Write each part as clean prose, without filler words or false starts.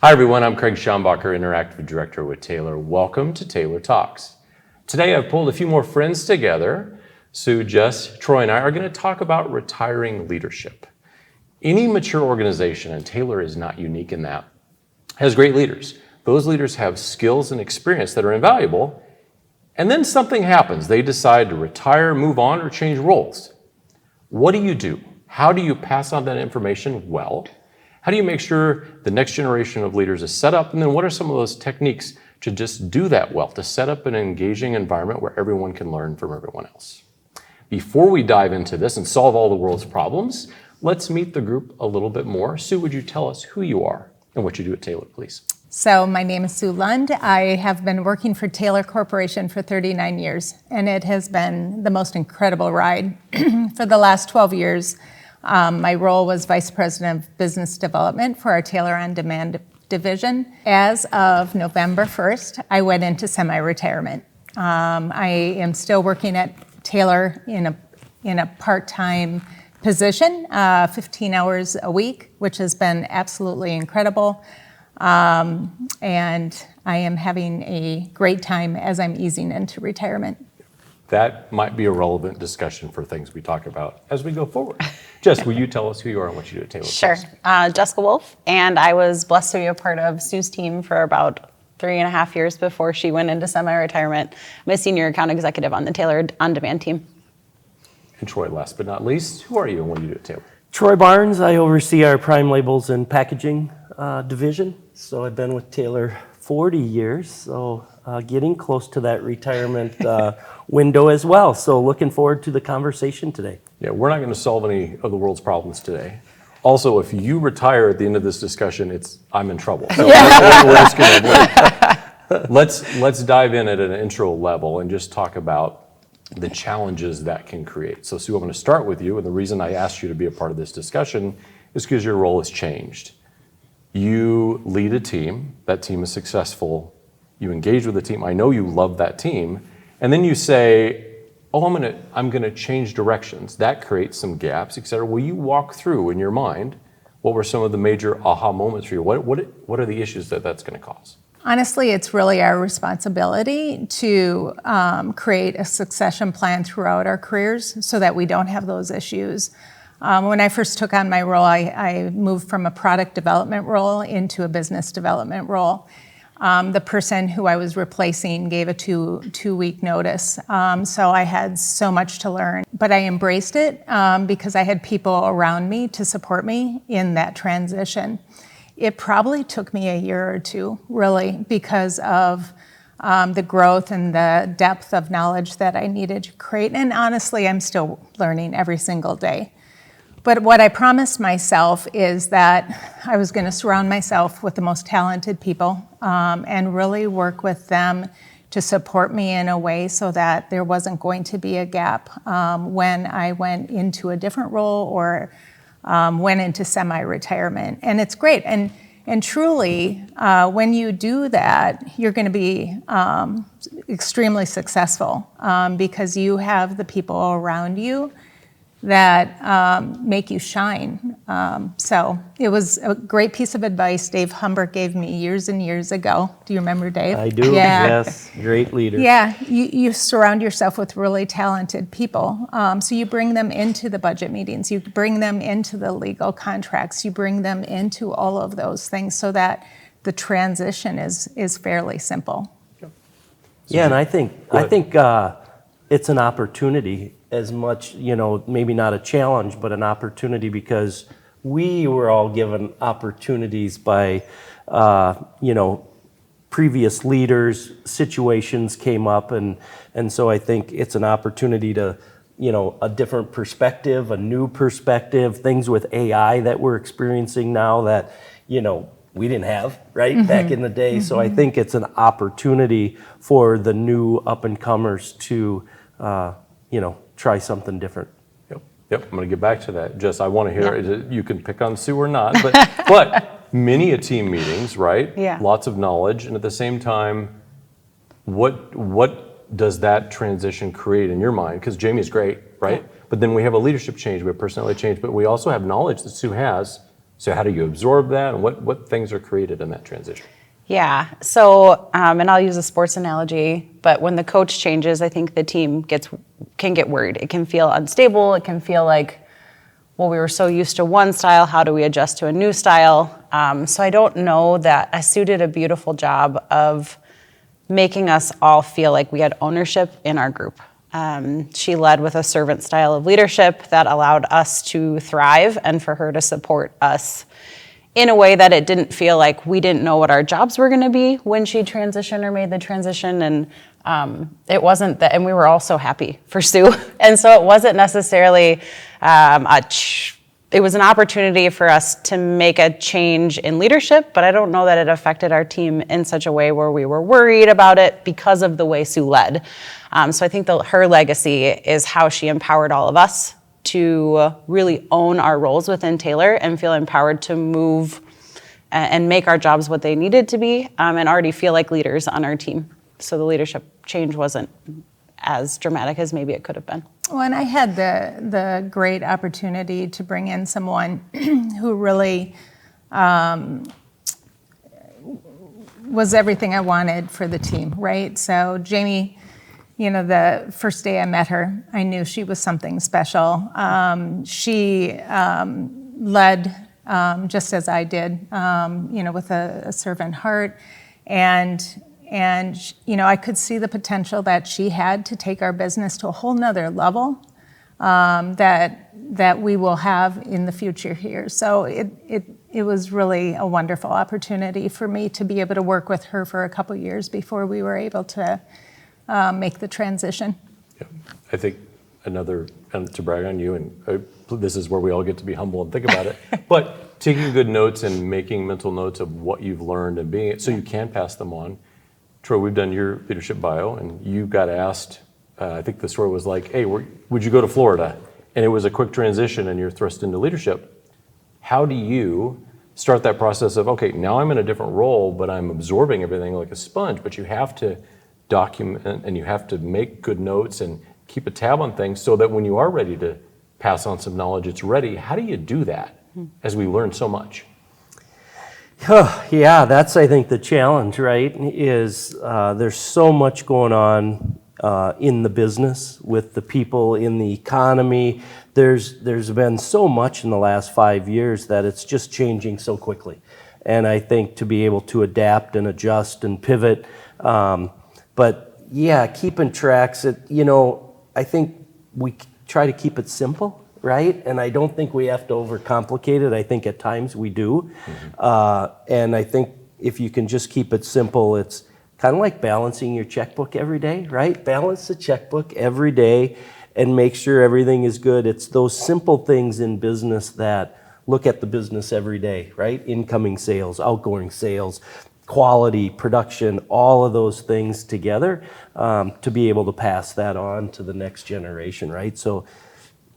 Hi everyone, I'm Craig Schanbacher, Interactive Director with Taylor. Welcome to Taylor Talks. Today I've pulled a few more friends together. Sue, Jess, Troy, and I are going to talk about retiring leadership. Any mature organization, and Taylor is not unique in that, has great leaders. Those leaders have skills and experience that are invaluable, and then something happens. They decide to retire, move on, or change roles. What do you do? How do you pass on that information well? How do you make sure the next generation of leaders is set up? And then what are some of those techniques to just do that well, to set up an engaging environment where everyone can learn from everyone else? Before we dive into this and solve all the world's problems, let's meet the group a little bit more. Sue, would you tell us who you are and what you do at Taylor, please? So my name is Sue Lund. I have been working for Taylor Corporation for 39 years, and it has been the most incredible ride. For the last 12 years, my role was Vice President of Business Development for our Taylor On Demand division. As of November 1st, I went into semi-retirement. I am still working at Taylor in a part-time position, 15 hours a week, which has been absolutely incredible. And I am having a great time as I'm easing into retirement. That might be a relevant discussion for things we talk about as we go forward. Jess, will you tell us who you are and what you do at Taylor? Sure. Jessica Wolfe, and I was blessed to be a part of Sue's team for about 3.5 years before she went into semi-retirement. I'm a senior account executive on the Taylor On Demand team. And Troy, last but not least, who are you and what do you do at Taylor? Troy Barnes, I oversee our prime labels and packaging division. So I've been with Taylor 40 years, so getting close to that retirement window as well. So looking forward to the conversation today. Yeah, we're not going to solve any of the world's problems today. Also, if you retire at the end of this discussion, I'm in trouble. So we're just going to avoid. Let's dive in at an intro level and just talk about the challenges that can create. So Sue, I'm going to start with you, and the reason I asked you to be a part of this discussion is because your role has changed. You lead a team, that team is successful, you engage with the team, I know you love that team, and then you say, oh, I'm gonna change directions. That creates some gaps, et cetera. Will you walk through in your mind what were some of the major aha moments for you? What are the issues that's gonna cause? Honestly, it's really our responsibility to create a succession plan throughout our careers so that we don't have those issues. When I first took on my role, I moved from a product development role into a business development role. The person who I was replacing gave a two-week notice, so I had so much to learn. But I embraced it because I had people around me to support me in that transition. It probably took me a year or two, really, because of the growth and the depth of knowledge that I needed to create. And honestly, I'm still learning every single day. But what I promised myself is that I was going to surround myself with the most talented people and really work with them to support me in a way so that there wasn't going to be a gap when I went into a different role or went into semi-retirement. And it's great. And truly, when you do that, you're going to be extremely successful because you have the people around you that make you shine. So it was a great piece of advice Dave Humbert gave me years and years ago. Do you remember Dave? I do, yes, great leader. Yeah, you surround yourself with really talented people. So you bring them into the budget meetings, you bring them into the legal contracts, you bring them into all of those things so that the transition is fairly simple. Yeah, and I think it's an opportunity as much, maybe not a challenge, but an opportunity because we were all given opportunities by, previous leaders, situations came up, and so I think it's an opportunity to, a different perspective, a new perspective, things with AI that we're experiencing now that, we didn't have, right, back in the day. Mm-hmm. So I think it's an opportunity for the new up-and-comers to, try something different. Yep. I'm going to get back to that. Jess, I want to hear it. You can pick on Sue or not, but many a team meetings, right? Yeah. Lots of knowledge, and at the same time, what does that transition create in your mind? Because Jamie's great, right? Yeah. But then we have a leadership change, we have personality change, but we also have knowledge that Sue has So how do you absorb that, and what things are created in that transition? Yeah. So, and I'll use a sports analogy, but when the coach changes, I think the team can get worried. It can feel unstable. It can feel like, well, we were so used to one style. How do we adjust to a new style? So I don't know that Sue did a beautiful job of making us all feel like we had ownership in our group. She led with a servant style of leadership that allowed us to thrive and for her to support us in a way that it didn't feel like we didn't know what our jobs were going to be when she transitioned or made the transition. And it wasn't that, and we were all so happy for Sue. And so it wasn't necessarily it was an opportunity for us to make a change in leadership, but I don't know that it affected our team in such a way where we were worried about it because of the way Sue led. So I think her legacy is how she empowered all of us to really own our roles within Taylor and feel empowered to move and make our jobs what they needed to be, and already feel like leaders on our team. So the leadership change wasn't as dramatic as maybe it could have been. Well, and I had the great opportunity to bring in someone who really was everything I wanted for the team, right? So Jamie, the first day I met her, I knew she was something special. She led just as I did, with a servant heart. And I could see the potential that she had to take our business to a whole nother level that we will have in the future here. So it was really a wonderful opportunity for me to be able to work with her for a couple years before we were able to make the transition. Yeah. I think to brag on you, and this is where we all get to be humble and think about it, but taking good notes and making mental notes of what you've learned and being it so you can pass them on. Troy, we've done your leadership bio, and you got asked, I think the story was like, hey, would you go to Florida? And it was a quick transition, and you're thrust into leadership. How do you start that process of, okay, now I'm in a different role, but I'm absorbing everything like a sponge, but you have to document and you have to make good notes and keep a tab on things so that when you are ready to pass on some knowledge, it's ready. How do you do that as we learn so much? Yeah, that's, I think, the challenge, right, is there's so much going on in the business with the people in the economy. There's been so much in the last 5 years that it's just changing so quickly. And I think to be able to adapt and adjust and pivot, but yeah, keeping tracks, I think we try to keep it simple, right? And I don't think we have to overcomplicate it. I think at times we do. And I think if you can just keep it simple, it's kind of like balancing your checkbook every day, right? Balance the checkbook every day and make sure everything is good. It's those simple things in business that look at the business every day, right? Incoming sales, outgoing sales, quality, production, all of those things together to be able to pass that on to the next generation, right? So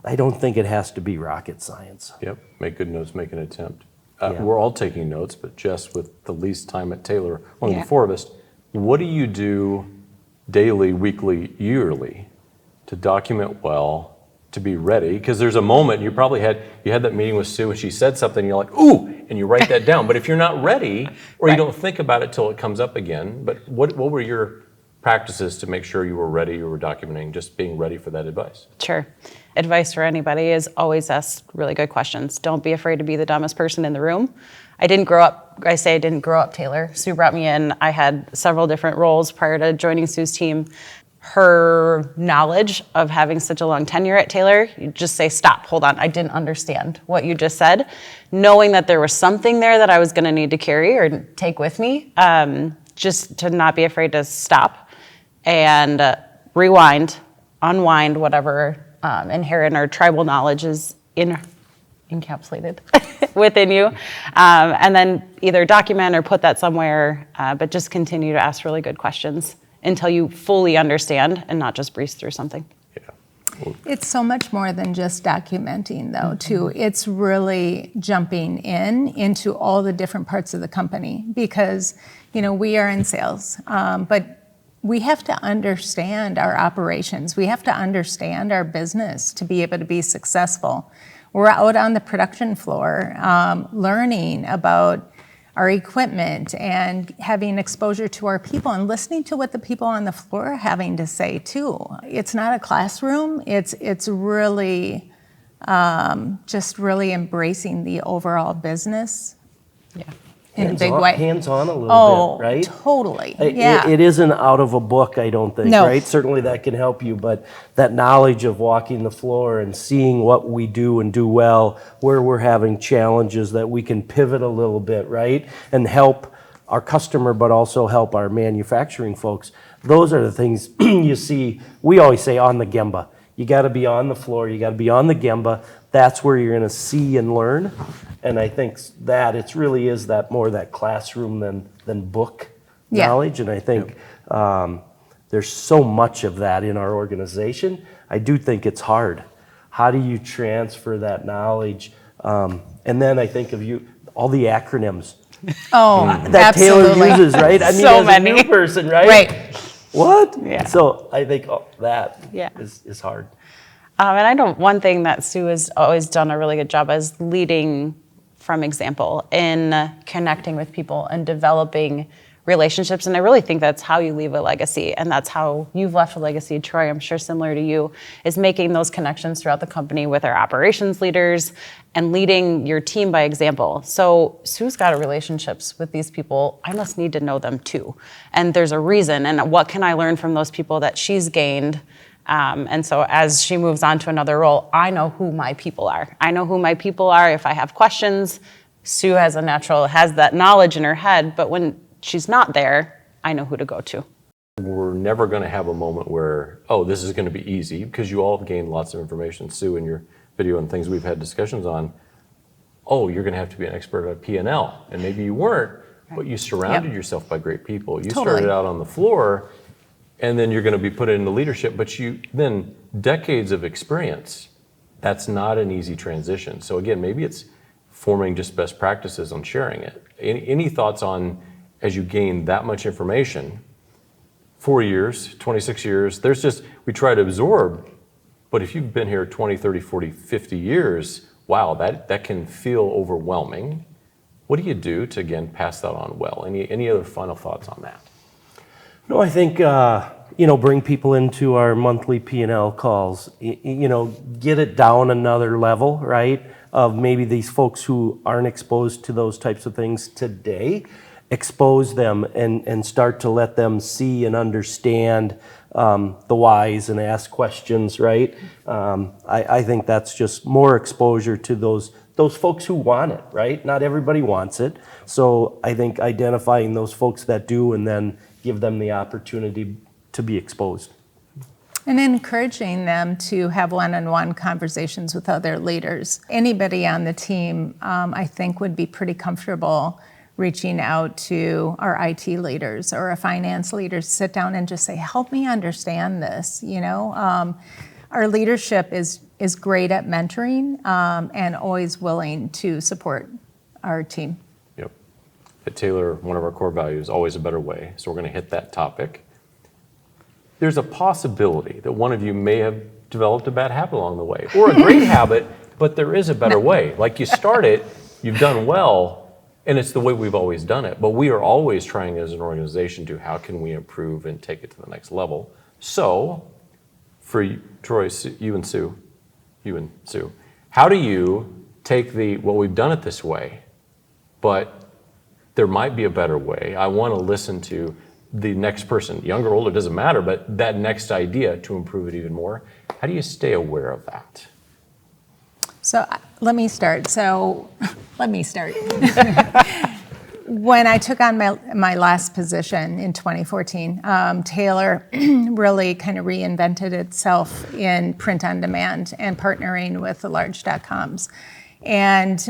I don't think it has to be rocket science. Yep, make good notes, make an attempt. Yeah. We're all taking notes, but just with the least time at Taylor, only the four of us, what do you do daily, weekly, yearly to document well, to be ready? Because there's a moment you had that meeting with Sue and she said something, and you're like, ooh, and you write that down. But if you're not ready, or you don't think about it till it comes up again, but what were your practices to make sure you were ready, you were documenting, just being ready for that advice? Sure. Advice for anybody is always ask really good questions. Don't be afraid to be the dumbest person in the room. I didn't grow up Taylor. Sue brought me in. I had several different roles prior to joining Sue's team. Her knowledge of having such a long tenure at Taylor, you just say, stop, hold on, I didn't understand what you just said. Knowing that there was something there that I was gonna need to carry or take with me, just to not be afraid to stop and rewind, unwind whatever inherent or tribal knowledge is encapsulated within you, and then either document or put that somewhere, but just continue to ask really good questions until you fully understand and not just breeze through something. Yeah. It's so much more than just documenting, though, too. It's really jumping into all the different parts of the company because, we are in sales, but we have to understand our operations. We have to understand our business to be able to be successful. We're out on the production floor learning about our equipment and having exposure to our people and listening to what the people on the floor are having to say too. It's not a classroom. It's really just really embracing the overall business. Yeah. In a big way. Hands-on a little bit, right? Totally. It isn't out of a book, I don't think, No. right? Certainly that can help you, but that knowledge of walking the floor and seeing what we do and do well, where we're having challenges that we can pivot a little bit, right? And help our customer, but also help our manufacturing folks. Those are the things you see. We always say on the Gemba. You got to be on the floor. You got to be on the Gemba. That's where you're going to see and learn. And I think that it really is that more that classroom than book knowledge. And I think there's so much of that in our organization. I do think it's hard. How do you transfer that knowledge? And then I think of all the acronyms Oh, that absolutely. Taylor uses, right? I mean, So as many. a new person, right? Right. What? Yeah. So I think that Yeah. is hard. And I know one thing that Sue has always done a really good job is leading from example in connecting with people and developing relationships. And I really think that's how you leave a legacy. And that's how you've left a legacy, Troy, I'm sure similar to you, is making those connections throughout the company with our operations leaders and leading your team by example. So Sue's got relationships with these people. I must need to know them too. And there's a reason. And what can I learn from those people that she's gained? And so as she moves on to another role, I know who my people are. I know who my people are. If I have questions, Sue has that knowledge in her head, but when she's not there, I know who to go to. We're never going to have a moment where, oh, this is going to be easy, because you all have gained lots of information. Sue, in your video and things we've had discussions on, oh, you're going to have to be an expert at P&L. And maybe you weren't, but you surrounded yourself by great people. You Totally. started out on the floor, and then you're going to be put into leadership, but then decades of experience. That's not an easy transition. So again, maybe it's forming just best practices on sharing it. Any thoughts on, as you gain that much information, 4 years, 26 years, we try to absorb, but if you've been here 20, 30, 40, 50 years, wow, that can feel overwhelming. What do you do to, again, pass that on well? Any other final thoughts on that? No, I think, bring people into our monthly P&L calls, get it down another level, right? Of maybe these folks who aren't exposed to those types of things today, expose them and start to let them see and understand the whys and ask questions, right? I think that's just more exposure to those folks who want it, right? Not everybody wants it. So I think identifying those folks that do and then give them the opportunity to be exposed. And encouraging them to have one-on-one conversations with other leaders. Anybody on the team, I think, would be pretty comfortable reaching out to our IT leaders or a finance leader, sit down and just say, help me understand this. Our leadership is great at mentoring and always willing to support our team. Yep. At Taylor, one of our core values, always a better way. So we're going to hit that topic. There's a possibility that one of you may have developed a bad habit along the way, or a great habit, but there is a better way. Like you start it, you've done well, and it's the way we've always done it. But we are always trying as an organization to how can we improve and take it to the next level. So for you, Troy, you and Sue, how do you take we've done it this way, but there might be a better way. I want to listen to the next person, younger or older, doesn't matter, but that next idea to improve it even more. How do you stay aware of that? So let me start. When I took on my last position in 2014, Taylor really kind of reinvented itself in print on demand and partnering with the large .coms. And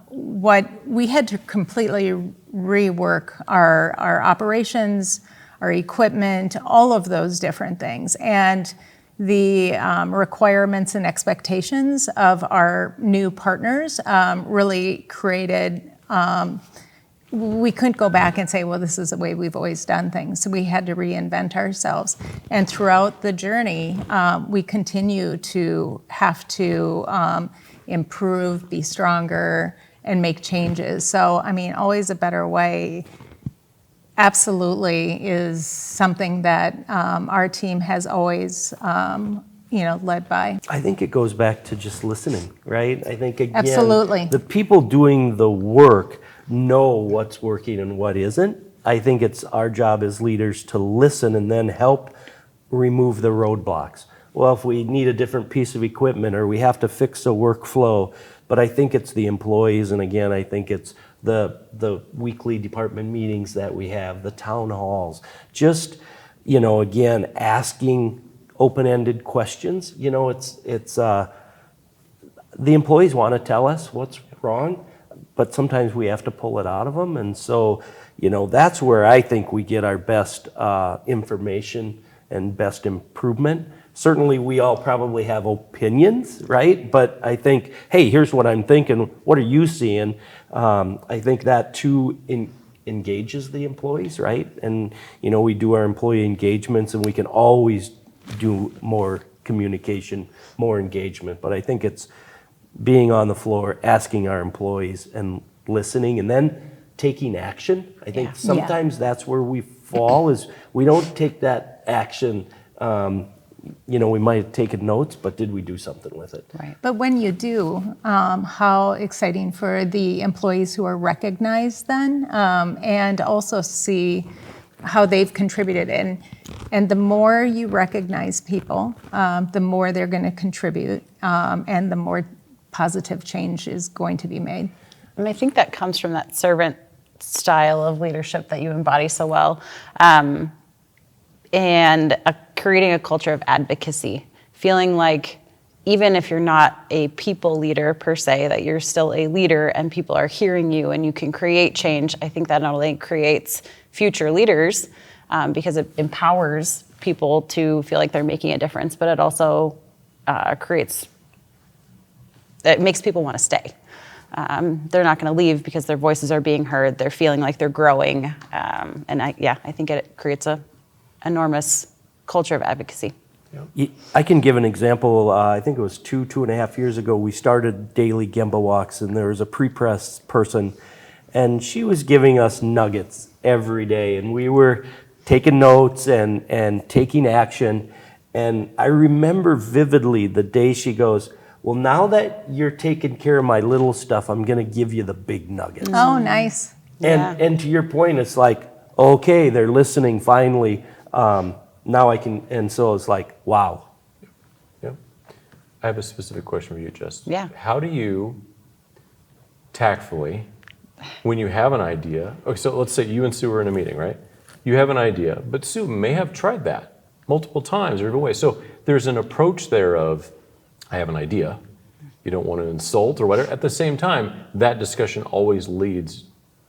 what we had to completely rework our operations, our equipment, all of those different things. And the requirements and expectations of our new partners really created, we couldn't go back and say, well, this is the way we've always done things. So we had to reinvent ourselves. And throughout the journey, we continue to have to improve, be stronger, and make changes. So, I mean, always a better way absolutely is something that our team has always, led by. I think it goes back to just listening, right? I think, again, Absolutely. the people doing the work know what's working and what isn't. I think it's our job as leaders to listen and then help remove the roadblocks. Well, if we need a different piece of equipment or we have to fix a workflow, but I think it's the employees, and again, I think it's the weekly department meetings that we have, the town halls, just, again, asking open-ended questions. It's the employees want to tell us what's wrong, but sometimes we have to pull it out of them. And so, that's where I think we get our best information and best improvement. Certainly, we all probably have opinions, right? But I think, hey, here's what I'm thinking. What are you seeing? I think that too engages the employees, right? And, we do our employee engagements, and we can always do more communication, more engagement. But I think it's being on the floor, asking our employees and listening, and then taking action. I think sometimes that's where we fall, is we don't take that action. We might have taken notes, but did we do something with it? Right. But when you do, how exciting for the employees who are recognized then, and also see how they've contributed. And the more you recognize people, the more they're going to contribute, and the more positive change is going to be made. And I think that comes from that servant style of leadership that you embody so well. And creating a culture of advocacy, feeling like even if you're not a people leader per se, that you're still a leader and people are hearing you and you can create change. I think that not only creates future leaders, because it empowers people to feel like they're making a difference, but it also it makes people want to stay. They're not going to leave because their voices are being heard. They're feeling like they're growing. And I think it creates a enormous culture of advocacy. I can give an example. I think it was 2.5 years ago, we started daily Gemba walks, and there was a pre-press person, and she was giving us nuggets every day, and we were taking notes and taking action. And I remember vividly the day she goes, well, now that you're taking care of my little stuff, I'm going to give you the big nuggets. Oh, nice. And to your point, it's like, okay, they're listening finally. Now I can, and so it's like, wow. Yep. I have a specific question for you, Jess. Yeah. How do you tactfully, when you have an idea, okay, so let's say you and Sue are in a meeting, right? You have an idea, but Sue may have tried that multiple times or different ways. So there's an approach there of, I have an idea. You don't want to insult or whatever. At the same time, that discussion always leads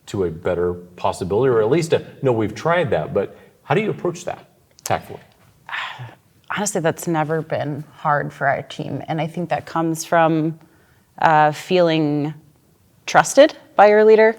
to a better possibility, or at least no, we've tried that, but how do you approach that tactfully? Honestly, that's never been hard for our team. And I think that comes from feeling trusted by your leader.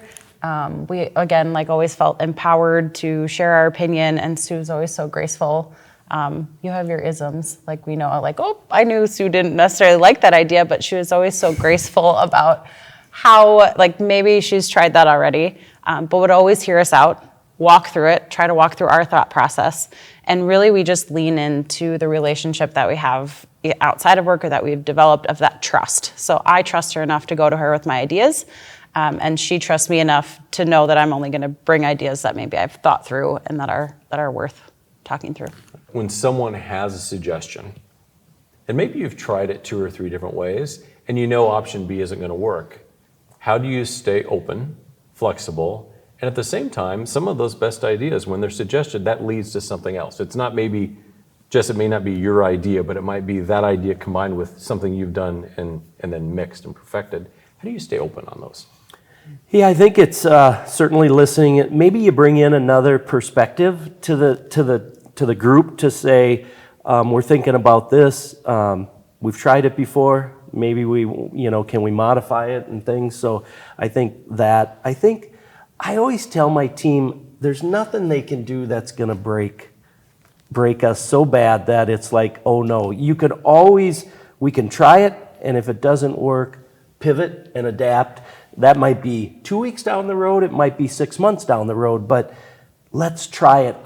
We, again, always felt empowered to share our opinion, and Sue's always so graceful. You have your isms, we know, oh, I knew Sue didn't necessarily like that idea, but she was always so graceful about how, maybe she's tried that already, but would always hear us out, walk through it, try to walk through our thought process. And really, we just lean into the relationship that we have outside of work, or that we've developed, of that trust. So I trust her enough to go to her with my ideas, and she trusts me enough to know that I'm only going to bring ideas that maybe I've thought through and that are worth talking through. When someone has a suggestion, and maybe you've tried it 2 or 3 different ways, and you know option B isn't going to work, how do you stay open, flexible, and at the same time, some of those best ideas, when they're suggested, that leads to something else. It's not maybe, Jess, it may not be your idea, but it might be that idea combined with something you've done and then mixed and perfected. How do you stay open on those? Yeah, I think it's certainly listening. Maybe you bring in another perspective to the group to say, we're thinking about this. We've tried it before. Maybe can we modify it and things? So I think I always tell my team, there's nothing they can do that's going to break us so bad that it's like, oh no. We can try it, and if it doesn't work, pivot and adapt. That might be 2 weeks down the road, it might be 6 months down the road, but let's try it.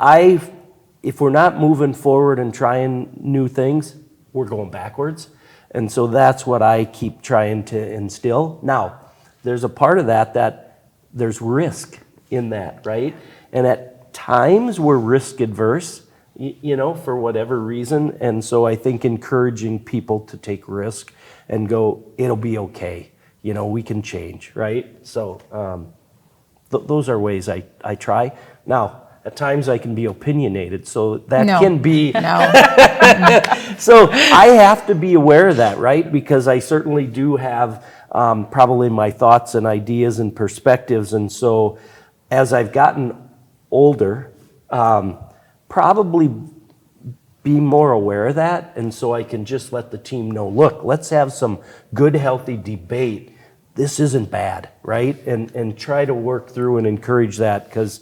If we're not moving forward and trying new things, we're going backwards. And so that's what I keep trying to instill. Now, there's a part of that there's risk in that, right? And at times we're risk adverse, for whatever reason. And so I think encouraging people to take risk and go, it'll be okay. We can change, right? So those are ways I try. Now, at times I can be opinionated, so that can be... No. So I have to be aware of that, right? Because I certainly do have probably my thoughts and ideas and perspectives. And so as I've gotten older, probably be more aware of that. And so I can just let the team know, look, let's have some good, healthy debate. This isn't bad, right? And try to work through and encourage that, because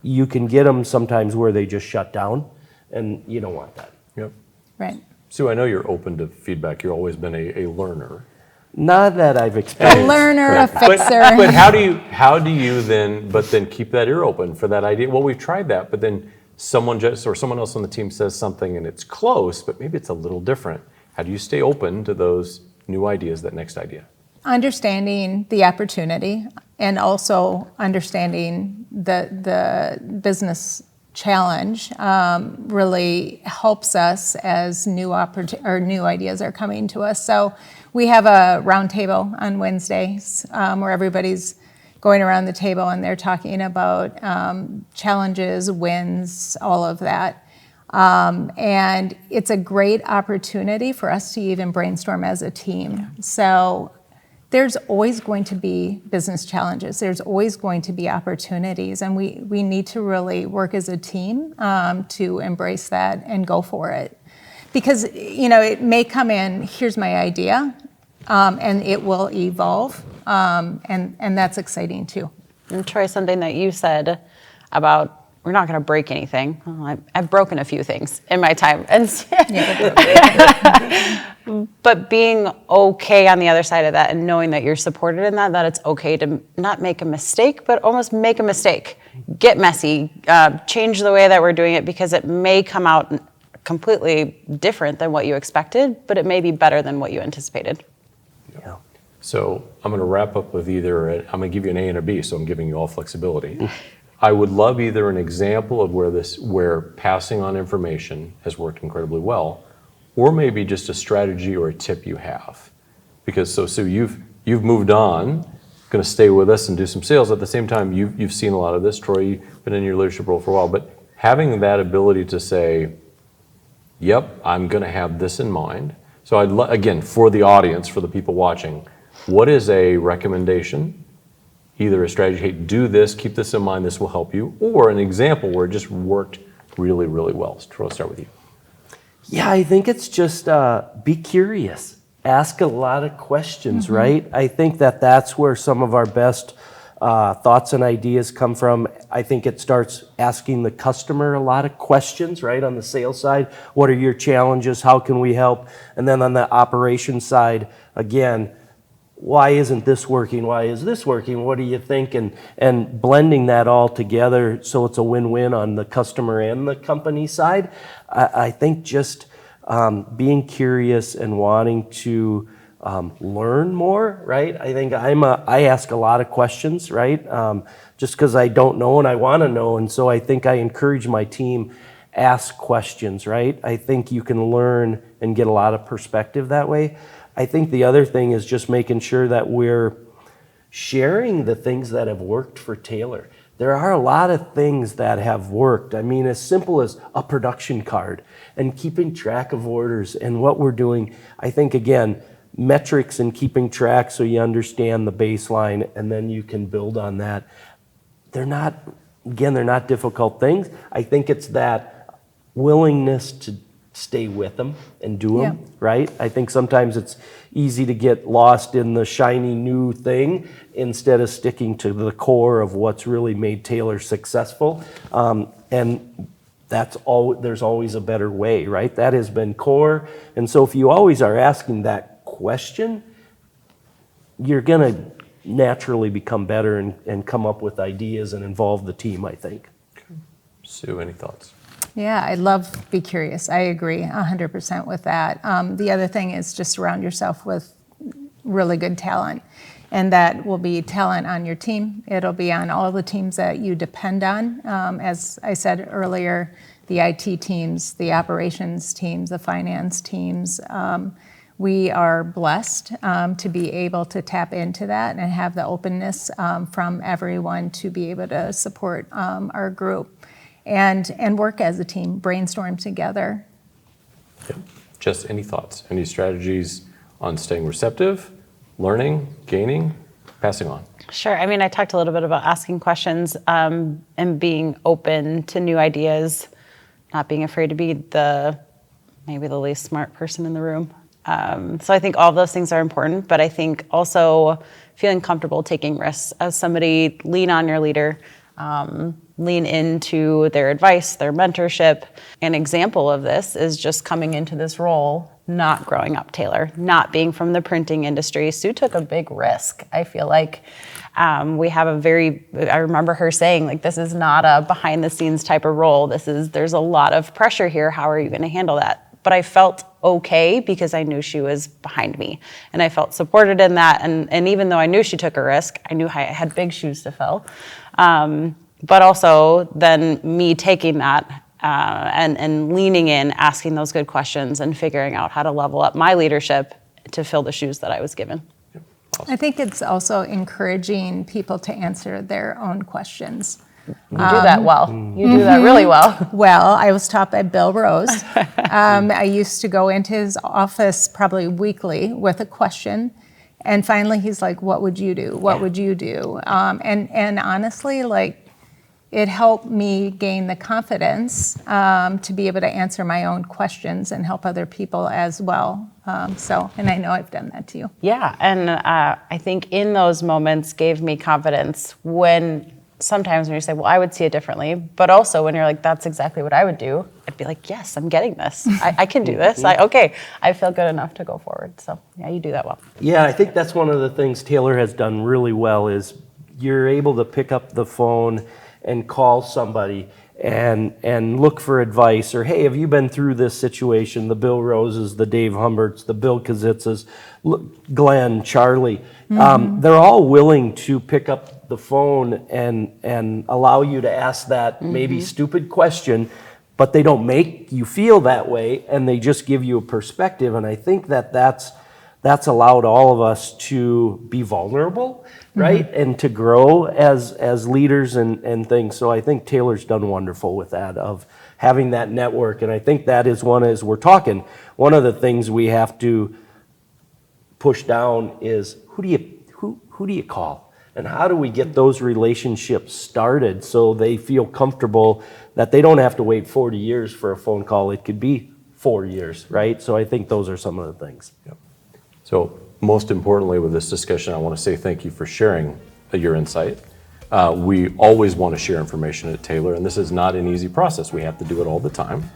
you can get them sometimes where they just shut down, and you don't want that. Yep. Right. Sue, I know you're open to feedback. You've always been a learner. Not that I've experienced. A learner, a fixer. But how do you then keep that ear open for that idea? Well, we've tried that, but then someone else on the team says something and it's close, but maybe it's a little different. How do you stay open to those new ideas, that next idea? Understanding the opportunity and also understanding the business challenge really helps us as new ideas are coming to us. So we have a roundtable on Wednesdays where everybody's going around the table and they're talking about challenges, wins, all of that. And it's a great opportunity for us to even brainstorm as a team. So there's always going to be business challenges. There's always going to be opportunities, and we need to really work as a team to embrace that and go for it. Because, it may come in, here's my idea, and it will evolve, and that's exciting too. And Troy, something that you said about we're not going to break anything. Well, I've broken a few things in my time. But being okay on the other side of that and knowing that you're supported in that it's okay to not make a mistake, but almost make a mistake. Get messy, change the way that we're doing it, because it may come out completely different than what you expected, but it may be better than what you anticipated. Yeah. So I'm going to wrap up with I'm going to give you an A and a B, so I'm giving you all flexibility. I would love either an example of where passing on information has worked incredibly well, or maybe just a strategy or a tip you have. Because Sue, you've moved on, going to stay with us and do some sales. At the same time, you've seen a lot of this. Troy, you've been in your leadership role for a while, but having that ability to say, yep, I'm going to have this in mind. So again, for the audience, for the people watching, what is a recommendation? Either a strategy, hey, do this, keep this in mind, this will help you, or an example where it just worked really, really well. So Troy, I'll start with you. Yeah, I think it's just be curious. Ask a lot of questions, right? I think that's where some of our best thoughts and ideas come from. I think it starts asking the customer a lot of questions, right? On the sales side, what are your challenges? How can we help? And then on the operations side, again, why isn't this working? Why is this working? What do you think? And blending that all together so it's a win-win on the customer and the company side. I think just being curious and wanting to learn more, right? I think I ask a lot of questions, right? Just because I don't know and I want to know. And so I think I encourage my team, ask questions, right? I think you can learn and get a lot of perspective that way. I think the other thing is just making sure that we're sharing the things that have worked for Taylor. There are a lot of things that have worked. I mean, as simple as a production card and keeping track of orders and what we're doing. I think, again, metrics and keeping track so you understand the baseline and then you can build on that. They're not difficult things. I think it's that willingness to stay with them and do them, right? I think sometimes it's easy to get lost in the shiny new thing instead of sticking to the core of what's really made Taylor successful. And there's always a better way, right? That has been core. And so if you always are asking that question, you're going to naturally become better and come up with ideas and involve the team, I think. Sue, any thoughts? Yeah, I love be curious. I agree 100% with that. The other thing is just surround yourself with really good talent. And that will be talent on your team. It'll be on all the teams that you depend on. As I said earlier, the IT teams, the operations teams, the finance teams. We are blessed to be able to tap into that and have the openness from everyone to be able to support our group and work as a team, brainstorm together. Yep. Just any thoughts, any strategies on staying receptive, learning, gaining, passing on? Sure. I mean, I talked a little bit about asking questions and being open to new ideas, not being afraid to be maybe the least smart person in the room. So I think all of those things are important, but I think also feeling comfortable taking risks. As somebody, lean on your leader, lean into their advice, their mentorship. An example of this is just coming into this role, not growing up Taylor, not being from the printing industry. Sue took a big risk. I feel like we have I remember her saying, like, this is not a behind the scenes type of role. There's a lot of pressure here. How are you going to handle that? But I felt okay because I knew she was behind me and I felt supported in that. And even though I knew she took a risk, I knew I had big shoes to fill. But also then me taking that and leaning in, asking those good questions and figuring out how to level up my leadership to fill the shoes that I was given. Yep. Awesome. I think it's also encouraging people to answer their own questions. You do that well. You do that really well. Well, I was taught by Bill Rose. I used to go into his office probably weekly with a question. And finally, he's like, what would you do? What would you do? And honestly, like, it helped me gain the confidence to be able to answer my own questions and help other people as well. And I know I've done that to you. Yeah, and I think in those moments gave me confidence sometimes when you say, well, I would see it differently, but also when you're like, that's exactly what I would do, I'd be like, yes, I'm getting this. I can do this. I feel good enough to go forward. So yeah, you do that well. Yeah, I think that's one of the things Taylor has done really well is you're able to pick up the phone and call somebody and look for advice, or hey, have you been through this situation? The Bill Roses, the Dave Humberts, the Bill Kazitzes, Glenn, Charlie, they're all willing to pick up the phone and allow you to ask that maybe stupid question, but they don't make you feel that way, and they just give you a perspective. And I think that's allowed all of us to be vulnerable, right? And to grow as leaders and things. So I think Taylor's done wonderful with that, of having that network. And I think that is one of the things we have to push down is who do you call? And how do we get those relationships started so they feel comfortable that they don't have to wait 40 years for a phone call? It could be 4 years, right? So I think those are some of the things. Yep. So most importantly with this discussion, I want to say thank you for sharing your insight. We always want to share information at Taylor, and this is not an easy process. We have to do it all the time.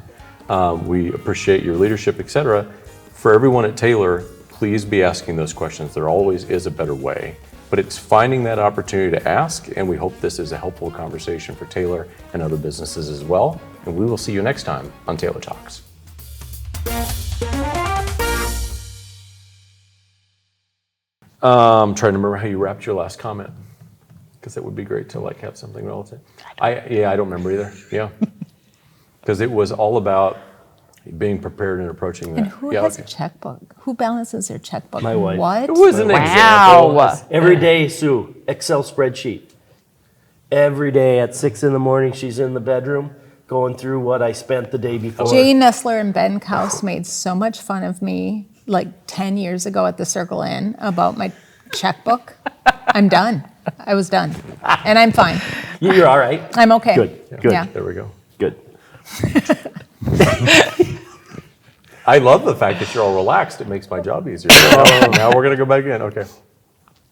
We appreciate your leadership, et cetera. For everyone at Taylor, please be asking those questions. There always is a better way, but it's finding that opportunity to ask, and we hope this is a helpful conversation for Taylor and other businesses as well. And we will see you next time on Taylor Talks. I'm trying to remember how you wrapped your last comment, because it would be great to have something relative. I don't remember either. Yeah, because it was all about being prepared and approaching that. And who has a checkbook? Who balances their checkbook? My wife. What? It was an Wow. example. Every day, Sue, Excel spreadsheet. Every day at 6 a.m, she's in the bedroom going through what I spent the day before. Jay Nestler and Ben Kaus made so much fun of me like 10 years ago at the Circle Inn about my checkbook. I'm done. I was done. And I'm fine. You're all right. I'm okay. Good. Good. Yeah. There we go. Good. I love the fact that you're all relaxed. It makes my job easier. Now we're going to go back in. Okay.